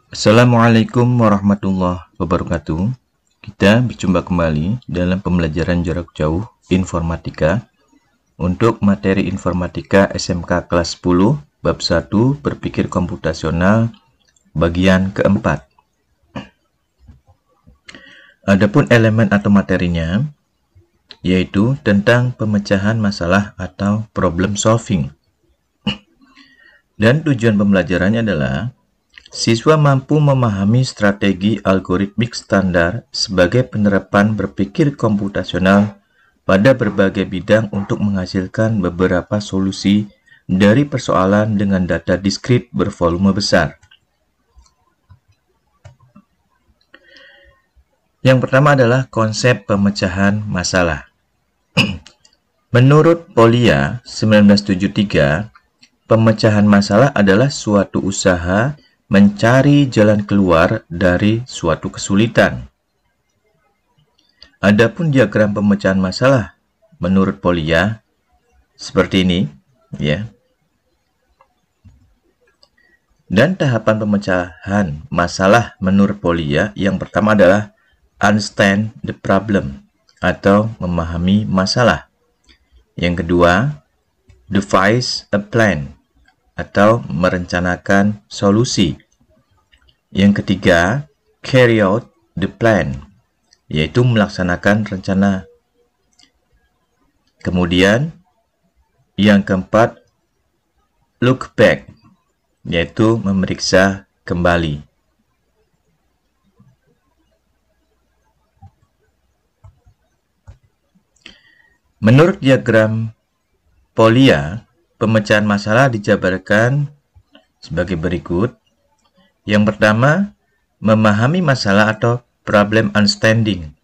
Assalamualaikum warahmatullahi wabarakatuh. Kita berjumpa kembali dalam pembelajaran jarak jauh informatika untuk materi informatika SMK kelas 10 bab 1 berpikir komputasional bagian keempat. Adapun elemen atau materinya yaitu tentang pemecahan masalah atau problem solving. Dan tujuan pembelajarannya adalah siswa mampu memahami strategi algoritmik standar sebagai penerapan berpikir komputasional pada berbagai bidang untuk menghasilkan beberapa solusi dari persoalan dengan data diskrit bervolume besar. Yang pertama adalah konsep pemecahan masalah. Menurut Polya 1973, pemecahan masalah adalah suatu usaha mencari jalan keluar dari suatu kesulitan. Adapun diagram pemecahan masalah menurut Polya seperti ini, ya. Dan tahapan pemecahan masalah menurut Polya yang pertama adalah understand the problem atau memahami masalah. Yang kedua, devise a plan atau merencanakan solusi. Yang ketiga, carry out the plan, yaitu melaksanakan rencana. Kemudian, yang keempat, look back, yaitu memeriksa kembali. Menurut diagram Polya, pemecahan masalah dijabarkan sebagai berikut. Yang pertama, memahami masalah atau problem understanding.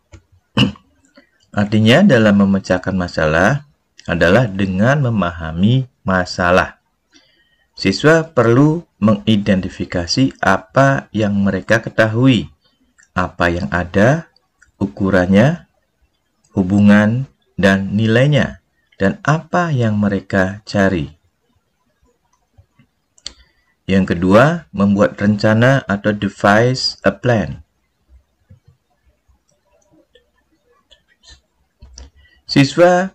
Artinya dalam memecahkan masalah adalah dengan memahami masalah. Siswa perlu mengidentifikasi apa yang mereka ketahui, apa yang ada, ukurannya, hubungan, dan nilainya, dan apa yang mereka cari. Yang kedua, membuat rencana atau devise a plan. Siswa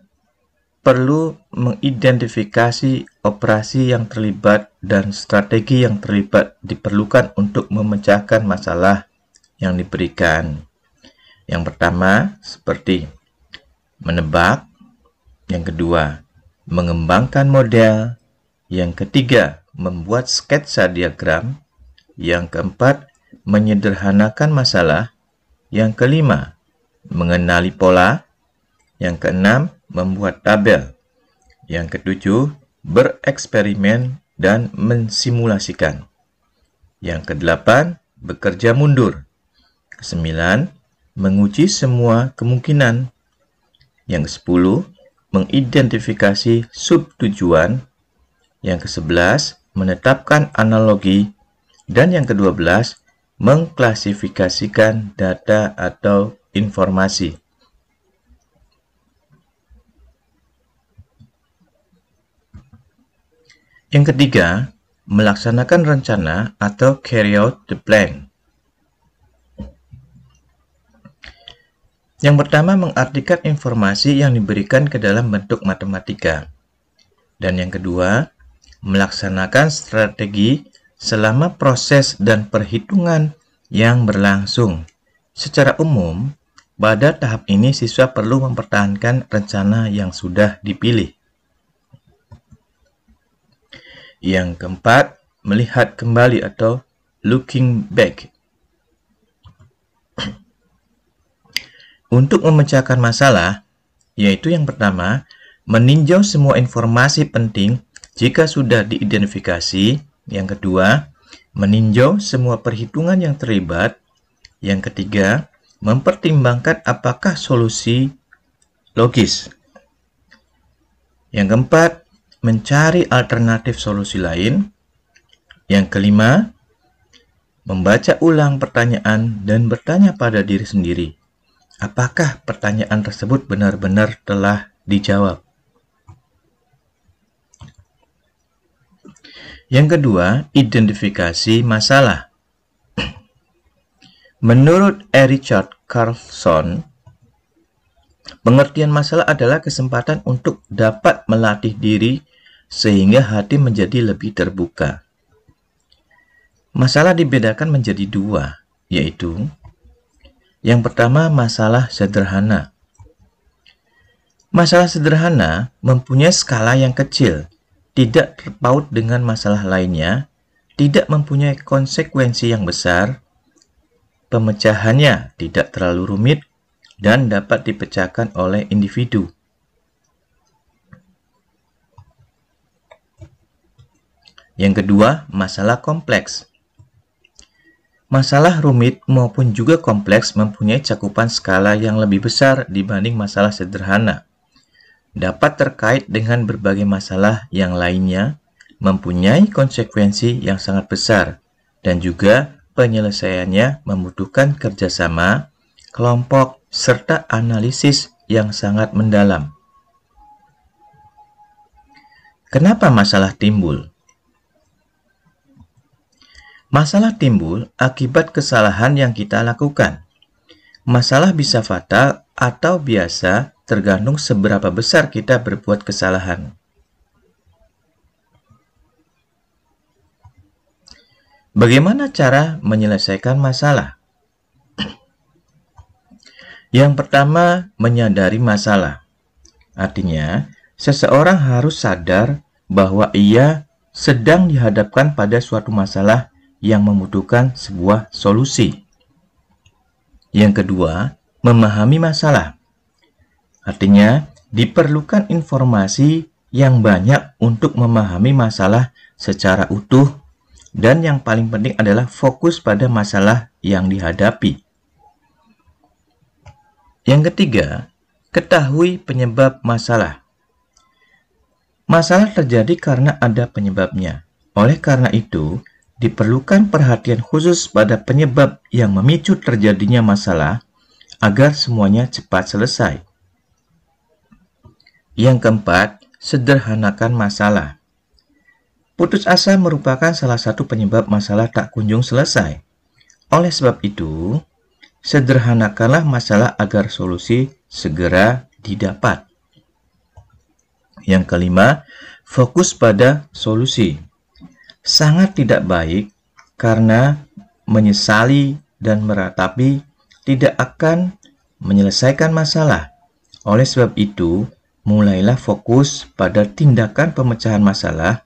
perlu mengidentifikasi operasi yang terlibat dan strategi yang terlibat diperlukan untuk memecahkan masalah yang diberikan. Yang pertama, seperti menebak. Yang kedua, mengembangkan model. Yang ketiga, membuat sketsa diagram. Yang keempat, menyederhanakan masalah. Yang kelima, mengenali pola. Yang keenam, membuat tabel. Yang ketujuh, bereksperimen dan mensimulasikan. Yang kedelapan, bekerja mundur. Kesembilan, menguji semua kemungkinan. Yang kesepuluh, mengidentifikasi subtujuan. Yang ke-11, menetapkan analogi. Dan yang ke-12, mengklasifikasikan data atau informasi. Yang ketiga, melaksanakan rencana atau carry out the plan. Yang pertama, mengartikan informasi yang diberikan ke dalam bentuk matematika. Dan yang kedua, melaksanakan strategi selama proses dan perhitungan yang berlangsung. Secara umum, pada tahap ini siswa perlu mempertahankan rencana yang sudah dipilih. Yang keempat, melihat kembali atau looking back. Untuk memecahkan masalah, yaitu yang pertama, meninjau semua informasi penting jika sudah diidentifikasi. Yang kedua, meninjau semua perhitungan yang terlibat. Yang ketiga, mempertimbangkan apakah solusi logis. Yang keempat, mencari alternatif solusi lain. Yang kelima, membaca ulang pertanyaan dan bertanya pada diri sendiri. Apakah pertanyaan tersebut benar-benar telah dijawab? Yang kedua, identifikasi masalah. Menurut E. Richard Carlson, pengertian masalah adalah kesempatan untuk dapat melatih diri sehingga hati menjadi lebih terbuka. Masalah dibedakan menjadi dua, yaitu yang pertama, masalah sederhana. Masalah sederhana mempunyai skala yang kecil, tidak terpaut dengan masalah lainnya, tidak mempunyai konsekuensi yang besar, pemecahannya tidak terlalu rumit, dan dapat dipecahkan oleh individu. Yang kedua, masalah kompleks. Masalah rumit maupun juga kompleks mempunyai cakupan skala yang lebih besar dibanding masalah sederhana. Dapat terkait dengan berbagai masalah yang lainnya, mempunyai konsekuensi yang sangat besar, dan juga penyelesaiannya membutuhkan kerjasama, kelompok, serta analisis yang sangat mendalam. Kenapa masalah timbul? Masalah timbul akibat kesalahan yang kita lakukan. Masalah bisa fatal atau biasa tergantung seberapa besar kita berbuat kesalahan. Bagaimana cara menyelesaikan masalah? Yang pertama, menyadari masalah. Artinya, seseorang harus sadar bahwa ia sedang dihadapkan pada suatu masalah yang membutuhkan sebuah solusi. Yang kedua, memahami masalah. Artinya, diperlukan informasi yang banyak untuk memahami masalah secara utuh, dan yang paling penting adalah fokus pada masalah yang dihadapi. Yang ketiga, ketahui penyebab masalah. Masalah terjadi karena ada penyebabnya. Oleh karena itu, diperlukan perhatian khusus pada penyebab yang memicu terjadinya masalah agar semuanya cepat selesai. Yang keempat, sederhanakan masalah. Putus asa merupakan salah satu penyebab masalah tak kunjung selesai. Oleh sebab itu, sederhanakanlah masalah agar solusi segera didapat. Yang kelima, fokus pada solusi. Sangat tidak baik karena menyesali dan meratapi tidak akan menyelesaikan masalah. Oleh sebab itu, mulailah fokus pada tindakan pemecahan masalah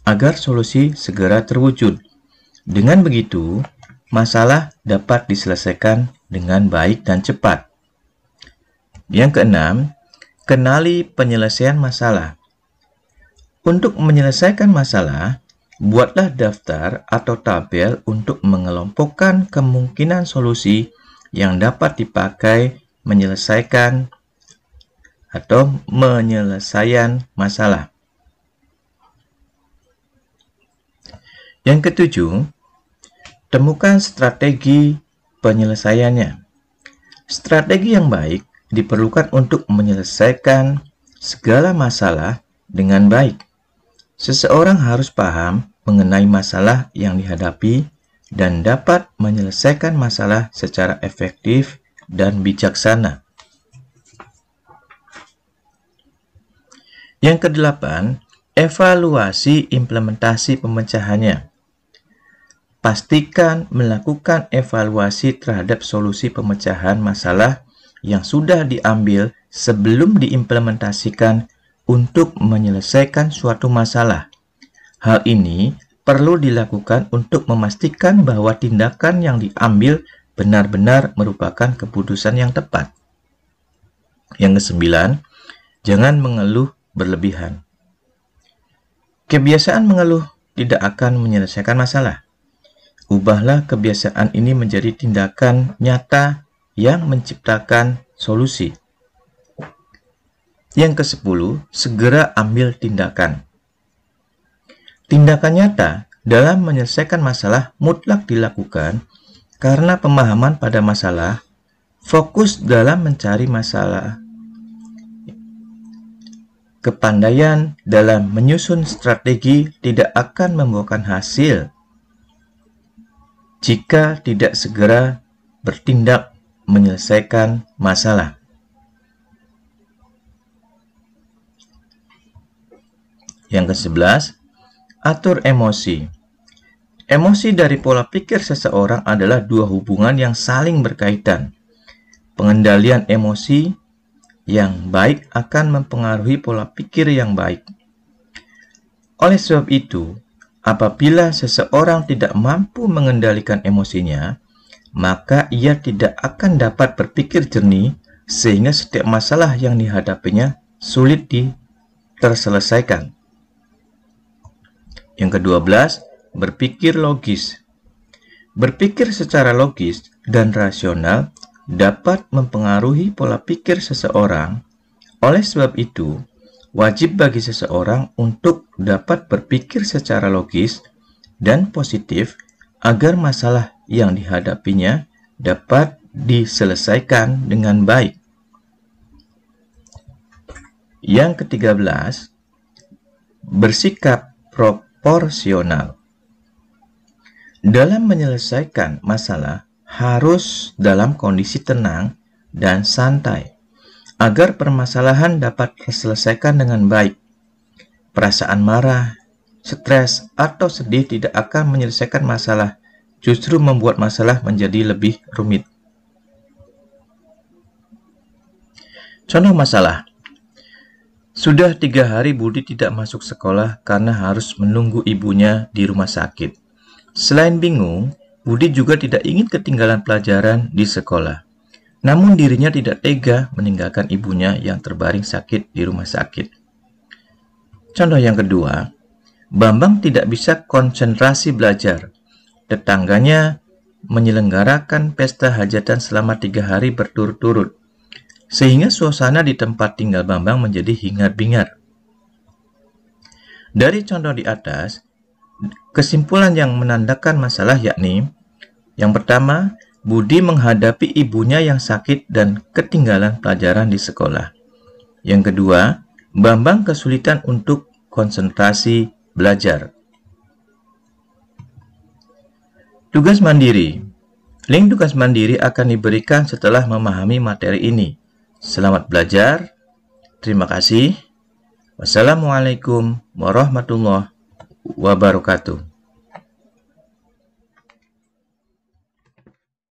agar solusi segera terwujud. Dengan begitu, masalah dapat diselesaikan dengan baik dan cepat. Yang keenam, kenali penyelesaian masalah. Untuk menyelesaikan masalah, buatlah daftar atau tabel untuk mengelompokkan kemungkinan solusi yang dapat dipakai menyelesaikan masalah. Yang ketujuh, temukan strategi penyelesaiannya. Strategi yang baik diperlukan untuk menyelesaikan segala masalah dengan baik. Seseorang harus paham mengenai masalah yang dihadapi dan dapat menyelesaikan masalah secara efektif dan bijaksana. Yang kedelapan, evaluasi implementasi pemecahannya. Pastikan melakukan evaluasi terhadap solusi pemecahan masalah yang sudah diambil sebelum diimplementasikan untuk menyelesaikan suatu masalah. Hal ini perlu dilakukan untuk memastikan bahwa tindakan yang diambil benar-benar merupakan keputusan yang tepat. Yang kesembilan, jangan mengeluh berlebihan. Kebiasaan mengeluh tidak akan menyelesaikan masalah. Ubahlah kebiasaan ini menjadi tindakan nyata yang menciptakan solusi. Yang ke-10, segera ambil tindakan. Tindakan nyata dalam menyelesaikan masalah mutlak dilakukan karena pemahaman pada masalah, fokus dalam mencari masalah, kepandaian dalam menyusun strategi tidak akan membuahkan hasil jika tidak segera bertindak menyelesaikan masalah. Yang ke-11, atur emosi. Emosi dari pola pikir seseorang adalah dua hubungan yang saling berkaitan. Pengendalian emosi yang baik akan mempengaruhi pola pikir yang baik. Oleh sebab itu, apabila seseorang tidak mampu mengendalikan emosinya, maka ia tidak akan dapat berpikir jernih sehingga setiap masalah yang dihadapinya sulit terselesaikan. Yang ke-12, berpikir logis. Berpikir secara logis dan rasional dapat mempengaruhi pola pikir seseorang. Oleh sebab itu, wajib bagi seseorang untuk dapat berpikir secara logis dan positif agar masalah yang dihadapinya dapat diselesaikan dengan baik. Yang ke-13, bersikap proporsional. Dalam menyelesaikan masalah harus dalam kondisi tenang dan santai agar permasalahan dapat diselesaikan dengan baik. Perasaan marah, stres, atau sedih tidak akan menyelesaikan masalah, justru membuat masalah menjadi lebih rumit. Contoh masalah. Sudah 3 hari Budi tidak masuk sekolah karena harus menunggu ibunya di rumah sakit. Selain bingung, Budi juga tidak ingin ketinggalan pelajaran di sekolah. Namun dirinya tidak tega meninggalkan ibunya yang terbaring sakit di rumah sakit. Contoh yang kedua, Bambang tidak bisa konsentrasi belajar. Tetangganya menyelenggarakan pesta hajatan selama 3 hari berturut-turut, sehingga suasana di tempat tinggal Bambang menjadi hingar-bingar. Dari contoh di atas, kesimpulan yang menandakan masalah yakni, yang pertama, Budi menghadapi ibunya yang sakit dan ketinggalan pelajaran di sekolah. Yang kedua, Bambang kesulitan untuk konsentrasi belajar. Tugas mandiri. Link tugas mandiri akan diberikan setelah memahami materi ini. Selamat belajar. Terima kasih. Wassalamualaikum warahmatullahi wabarakatuh.